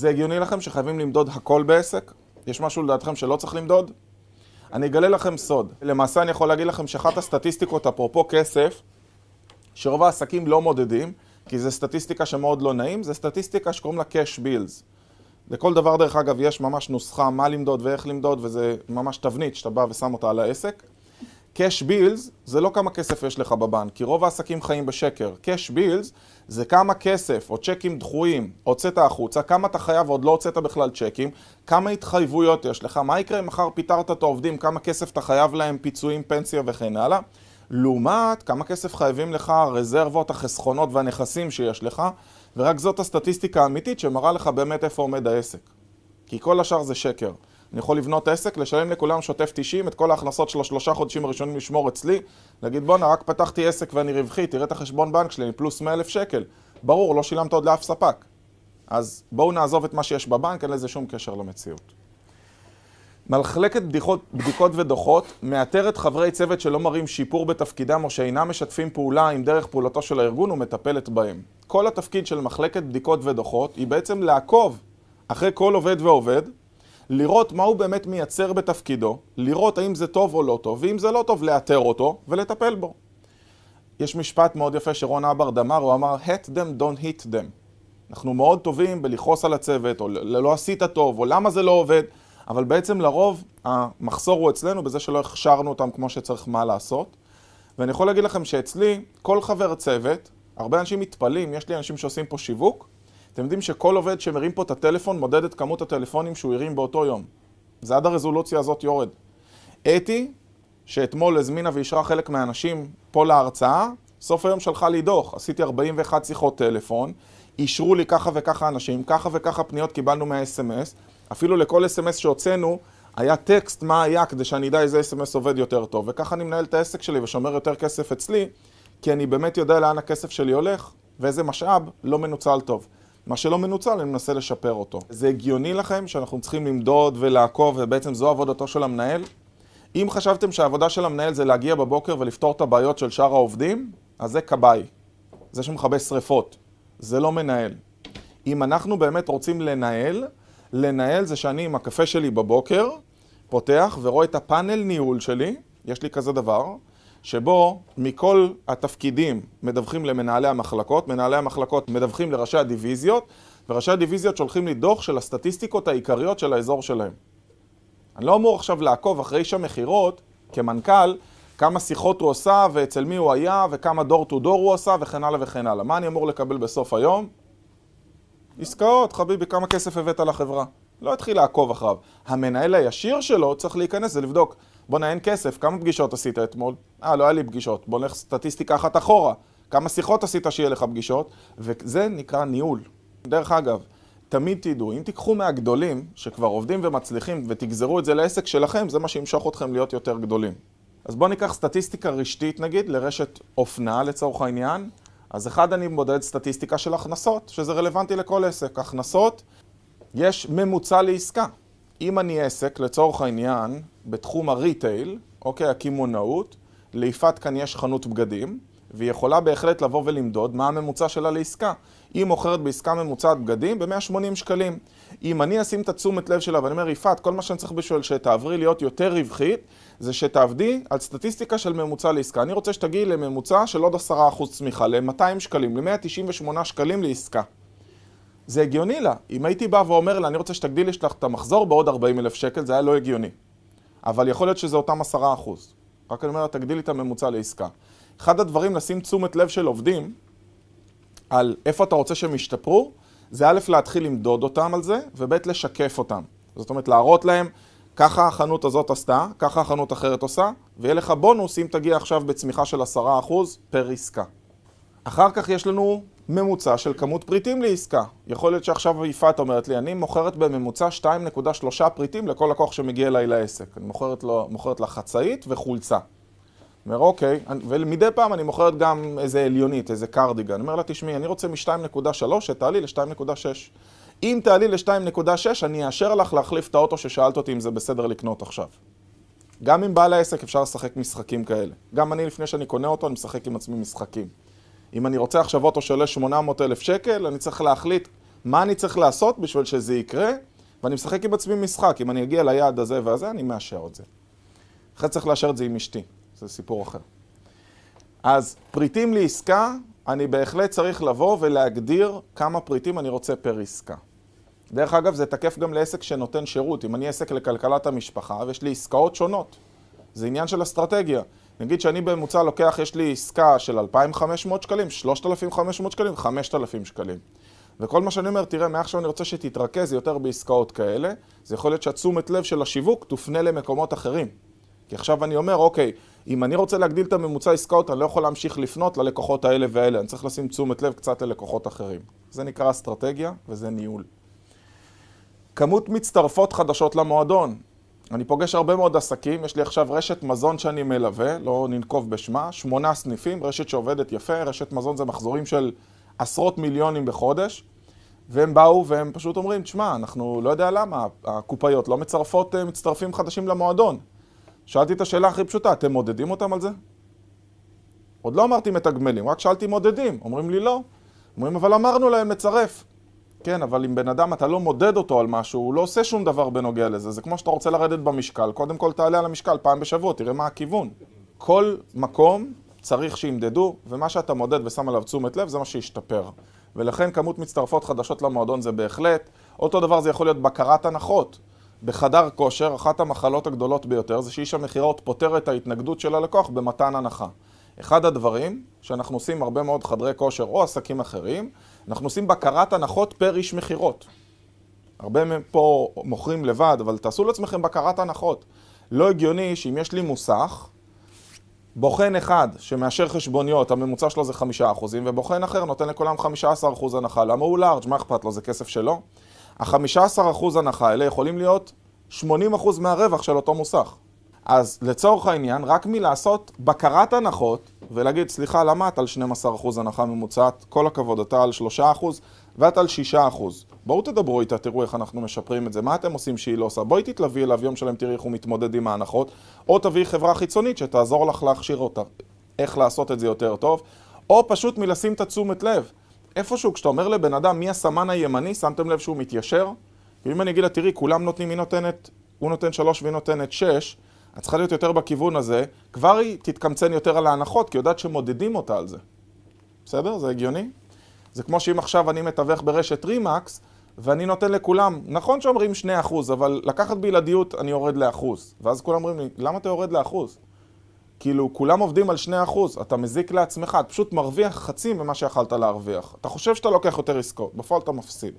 זה הגיוני לכם שחייבים למדוד הכל בעסק? יש משהו לדעתכם שלא צריך למדוד? אני אגלה לכם סוד. למעשה אני יכול להגיד לכם שאחת הסטטיסטיקות, אפרופו כסף, שרוב העסקים לא מודדים, כי זו סטטיסטיקה שמאוד לא נעים, זו סטטיסטיקה שקוראים לה cash bills. לכל דבר דרך אגב יש ממש נוסחה מה למדוד ואיך למדוד, וזה ממש תבנית שאתה בא ושם אותה על העסק. cash bills זה לא כמה כסף יש לך בבנק, כי רוב העסקים חיים בשקר. cash bills זה כמה כסף או צ'קים דחויים הוצאת החוצה, כמה אתה חייב ועוד לא הוצאת בכלל צ'קים, כמה התחייבויות יש לך, מה יקרה אם מחר פיטרת את העובדים, כמה כסף אתה חייב להם, פיצויים, פנסיה וכן הלאה. לעומת כמה כסף חייבים לך הרזרבות, החסכונות והנכסים שיש לך, ורק זאת הסטטיסטיקה האמיתית שמראה לך באמת איפה עומד העסק. כי כל השאר זה שקר. אני יכול לבנות עסק, לשלם לכולם שוטף 90, את כל ההכנסות של 3 חודשים הראשונים לשמור אצלי, להגיד בונה, רק פתחתי עסק ואני רווחי, תראה את החשבון בנק שלי, פלוס 100,000 שקל. ברור, לא שילמת עוד לאף ספק. אז בואו נעזוב את מה שיש בבנק, אין לזה שום קשר למציאות. מחלקת בדיקות ודוחות מאתרת חברי צוות שלא מראים שיפור בתפקידם או שאינם משתפים פעולה עם דרך פעולתו של הארגון ומטפלת בהם. כל התפקיד של מחלקת בדיקות ודוחות היא בעצם לעקוב אחרי כל עובד ועובד, לראות מה הוא באמת מייצר בתפקידו, לראות האם זה טוב או לא טוב, ואם זה לא טוב, לאתר אותו ולטפל בו. יש משפט מאוד יפה שרון אברט אמר, הוא אמר, hate them, don't hit them. אנחנו מאוד טובים בלכעוס על הצוות, או לא עשית טוב, או למה זה לא עובד, אבל בעצם לרוב המחסור הוא אצלנו בזה שלא הכשרנו אותם כמו שצריך מה לעשות. ואני יכול להגיד לכם שאצלי, כל חבר צוות, הרבה אנשים מתפלים, יש לי אנשים שעושים פה שיווק, אתם יודעים שכל עובד שמרים פה את הטלפון מודד את כמות הטלפונים שהוא הרים באותו יום. זה עד הרזולוציה הזאת יורד. אתי, שאתמול הזמינה וישרה חלק מהאנשים פה להרצאה, סוף היום שלחה לי דוח. עשיתי 41 שיחות טלפון, אישרו לי ככה וככה אנשים, ככה וככה פניות קיבלנו מה-SMS, אפילו לכל SMS שהוצאנו היה טקסט מה היה כדי שאני אדע איזה SMS עובד יותר טוב. וככה אני מנהל את העסק שלי ושומר יותר כסף אצלי, כי אני באמת יודע לאן הכסף שלי הולך ואיזה משאב לא מנוצל טוב. מה שלא מנוצל, אני מנסה לשפר אותו. זה הגיוני לכם שאנחנו צריכים למדוד ולעקוב, ובעצם זו עבודתו של המנהל? אם חשבתם שהעבודה של המנהל זה להגיע בבוקר ולפתור את הבעיות של שאר העובדים, אז זה כבאי. זה שמכבה שריפות. זה לא מנהל. אם אנחנו באמת רוצים לנהל זה שאני עם הקפה שלי בבוקר, פותח ורואה את הפאנל ניהול שלי, יש לי כזה דבר, שבו מכל התפקידים מדווחים למנהלי המחלקות, מנהלי המחלקות מדווחים לראשי הדיוויזיות, וראשי הדיוויזיות שולחים לי דוח של הסטטיסטיקות העיקריות של האזור שלהם. אני לא אמור עכשיו לעקוב אחרי איש המחירות, כמנכ"ל, כמה שיחות הוא עושה ואצל מי הוא היה, וכמה דור טו דור הוא עושה, וכן הלאה וכן הלאה. מה אני אמור לקבל בסוף היום? עסקאות, חביבי, כמה כסף הבאת לחברה. לא התחיל לעקוב אחריו. המנהל הישיר שלו צריך להיכנס ולבדוק. בוא אין כסף, כמה פגישות עשית אתמול? לא היה לי פגישות. בוא נלך סטטיסטיקה אחת אחורה. כמה שיחות עשית שיהיה לך פגישות? וזה נקרא ניהול. דרך אגב, תמיד תדעו, אם תיקחו מהגדולים שכבר עובדים ומצליחים ותגזרו את זה לעסק שלכם, זה מה שימשוך אתכם להיות יותר גדולים. אז בוא ניקח סטטיסטיקה רשתית נגיד, לרשת אופנה לצורך העניין. אז אחד אני מודד סטטיסטיקה של הכנסות, שזה רלוונטי לכל עסק. הכנסות, יש ממוצע לעסקה. אם אני עסק, לצורך העניין, בתחום הריטייל, אוקיי, הקמעונאות, ליפת כאן יש חנות בגדים, והיא יכולה בהחלט לבוא ולמדוד מה הממוצע שלה לעסקה. היא מוכרת בעסקה ממוצעת בגדים ב-180 שקלים. אם אני אשים את התשומת לב שלה ואני אומר, יפת, כל מה שאני צריך בשביל שתעברי להיות יותר רווחית, זה שתעבדי על סטטיסטיקה של ממוצע לעסקה. אני רוצה שתגיעי לממוצע של עוד 10% צמיחה, ל-200 שקלים, ל-198 שקלים לעסקה. זה הגיוני לה. אם הייתי בא ואומר לה, אני רוצה שתגדילי שלך את המחזור בעוד 40,000 שקל, זה היה לא הגיוני. אבל יכול להיות שזה אותם 10%. רק אני אומר לה, תגדילי את הממוצע לעסקה. אחד הדברים לשים תשומת לב של עובדים, על איפה אתה רוצה שהם ישתפרו, זה א' להתחיל למדוד אותם על זה, וב' לשקף אותם. זאת אומרת, להראות להם, ככה החנות הזאת עשתה, ככה החנות אחרת עושה, ויהיה לך בונוס אם תגיע עכשיו בצמיחה של 10% פר עסקה. אחר כך יש לנו ממוצע של כמות פריטים לעסקה. יכול להיות שעכשיו יפת אומרת לי, אני מוכרת בממוצע 2.3 פריטים לכל לקוח שמגיע אליי לעסק. אני מוכרת לה חצאית וחולצה. אומר, אוקיי, ומדי פעם אני מוכרת גם איזה עליונית, איזה קרדיגן. אני אומר לה, תשמעי, אני רוצה מ-2.3 שתעלי ל-2.6. אם תעלי ל-2.6, אני אאשר לך להחליף את האוטו ששאלת אותי אם זה בסדר לקנות עכשיו. גם עם בעל העסק אפשר לשחק משחקים כאלה. גם אני לפני שאני קונה אותו, אני משחק עם עצמי משחקים. אם אני רוצה עכשיו אוטו שעולה 800,000 שקל, אני צריך להחליט מה אני צריך לעשות בשביל שזה יקרה, ואני משחק עם עצמי משחק. אם אני אגיע ליעד הזה והזה, אני מאשר את זה. אחרי צריך לאשר את זה עם אשתי. זה סיפור אחר. אז פריטים לעסקה, אני בהחלט צריך לבוא ולהגדיר כמה פריטים אני רוצה פר עסקה. דרך אגב, זה תקף גם לעסק שנותן שירות. אם אני עסק לכלכלת המשפחה, ויש לי עסקאות שונות. זה עניין של אסטרטגיה. נגיד שאני בממוצע לוקח, יש לי עסקה של 2,500 שקלים, 3,500 שקלים, 5,000 שקלים. וכל מה שאני אומר, תראה, מעכשיו אני רוצה שתתרכז יותר בעסקאות כאלה, זה יכול להיות שהתשומת לב של השיווק תופנה למקומות אחרים. כי עכשיו אני אומר, אוקיי, אם אני רוצה להגדיל את הממוצע עסקאות, אני לא יכול להמשיך לפנות ללקוחות האלה והאלה, אני צריך לשים תשומת לב קצת ללקוחות אחרים. זה נקרא אסטרטגיה וזה ניהול. כמות מצטרפות חדשות למועדון. אני פוגש הרבה מאוד עסקים, יש לי עכשיו רשת מזון שאני מלווה, לא ננקוב בשמה, 8 סניפים, רשת שעובדת יפה, רשת מזון זה מחזורים של עשרות מיליונים בחודש, והם באו והם פשוט אומרים, תשמע, אנחנו לא יודע למה, הקופאיות לא מצטרפים חדשים למועדון. שאלתי את השאלה הכי פשוטה, אתם מודדים אותם על זה? עוד לא אמרתי מתגמלים, רק שאלתי מודדים. אומרים לי לא. אומרים, אבל אמרנו להם לצרף. כן, אבל אם בן אדם אתה לא מודד אותו על משהו, הוא לא עושה שום דבר בנוגע לזה. זה כמו שאתה רוצה לרדת במשקל. קודם כל תעלה על המשקל פעם בשבוע, תראה מה הכיוון. כל מקום צריך שימדדו, ומה שאתה מודד ושם עליו תשומת לב, זה מה שישתפר. ולכן כמות מצטרפות חדשות למועדון זה בהחלט. אותו דבר זה יכול להיות בקרת הנחות. בחדר כושר, אחת המחלות הגדולות ביותר זה שאיש המכירות פותר את ההתנגדות של הלקוח במתן הנחה. אחד הדברים שאנחנו עושים הרבה מאוד חדרי כושר או עסקים אחרים, אנחנו עושים בקרת הנחות פר איש מכירות. הרבה מהם פה מוכרים לבד, אבל תעשו לעצמכם בקרת הנחות. לא הגיוני שאם יש לי מוסך, בוחן אחד שמאשר חשבוניות, הממוצע שלו זה 5%, ובוחן אחר נותן לכולם 15% הנחה. למה הוא לארג'? מה אכפת לו? זה כסף שלו? ה-15% הנחה האלה יכולים להיות 80% מהרווח של אותו מוסך. אז לצורך העניין, רק מלעשות בקרת הנחות, ולהגיד, סליחה, למה את על 12% הנחה ממוצעת? כל הכבוד, אתה על 3% ואת על 6%. בואו תדברו איתה, תראו איך אנחנו משפרים את זה. מה אתם עושים שהיא לא עושה? בואי תתלווי אליו יום שלם, תראי איך הוא מתמודד עם ההנחות, או תביאי חברה חיצונית שתעזור לך להכשיר אותה, איך לעשות את זה יותר טוב, או פשוט מלשים את התשומת לב. איפשהו, כשאתה אומר לבן אדם מי הסמן הימני, שמתם לב שהוא מתיישר? ואם אני אגיד לה, תראי, כולם נותנים, הוא נותן 3 והיא נותנת 6, את צריכה להיות יותר בכיוון הזה, כבר היא תתקמצן יותר על ההנחות, כי יודעת שמודדים אותה על זה. בסדר? זה הגיוני? זה כמו שאם עכשיו אני מתווך ברשת רימקס, ואני נותן לכולם, נכון שאומרים 2%, אבל לקחת בלעדיות אני יורד ל1%. ואז כולם אומרים לי, למה אתה יורד ל1%? כאילו, כולם עובדים על 2%, אתה מזיק לעצמך, אתה פשוט מרוויח חצי ממה שיכלת להרוויח. אתה חושב שאתה לוקח יותר עסקות, בפועל אתה מפסיד.